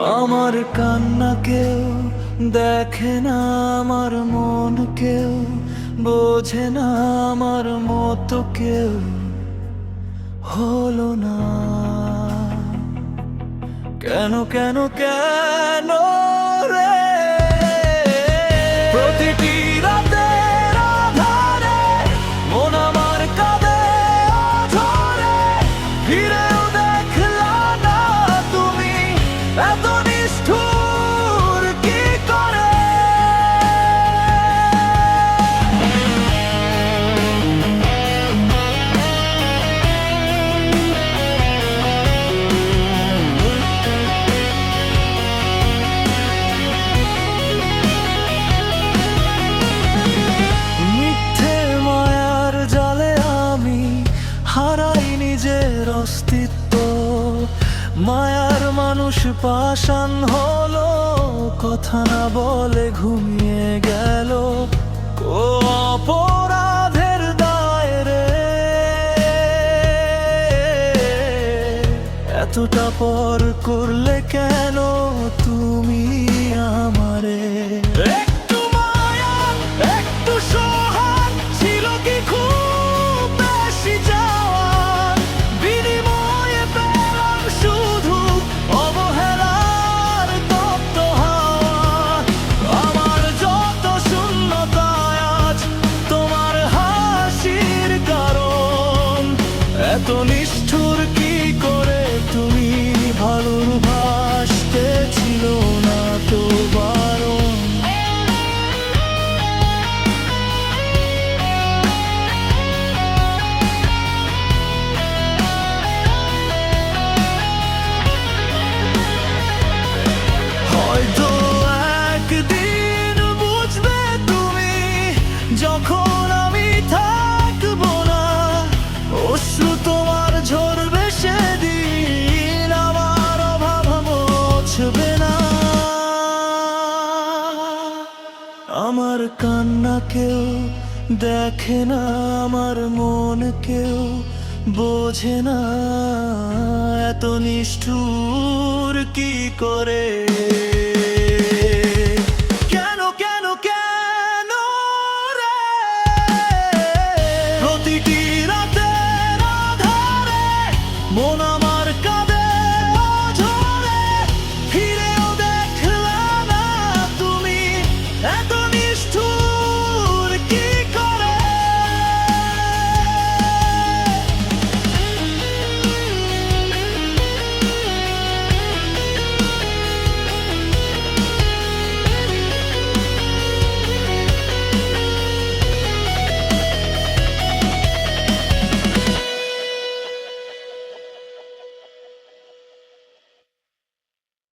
আমার কান্না কেউ দেখে না, আমার মন কেউ বোঝে না, আমার মতো কেউ হলো না। কেন কেন কেন রে? প্রতিটি রাতের আধারে মন আমার কাঁদে অঝরে, ফিরেও দেখলা না তুমি এত নিষ্ঠুর কি করে? মিথ্যে মায়ার জালে আমি হারাই নিজের অস্তিত্ব, মায়ার মানুষ পাষাণ হলো, কথা না বলে ঘুমিয়ে গেল। ও অপরাধের দায় রে, এতটা পর করলে কেন তুমি আমারে? একটু মায়া, একটু সোহাগ ছিল কি খুব বেশি চাওয়া? বিনিময়ে পেলাম শুধু অবহেলার তপ্ত হাওয়া। আমার যত শূন্যতায় আজ তোমার হাসির কারণ, এত নিষ্ঠুর কি করে তুমি? ভালোবাসতে ছিল না তো বারণ। হয়তো একদিন বুঝবে তুমি, যখন আমি থাকবো না, অশ্রু তোমার ঝরবে সেদিন, আমার অভাব মুছবে না। আমার কান্না কেউ দেখে না, আমার মন কেউ বোঝে না, এত নিষ্ঠুর কি করে?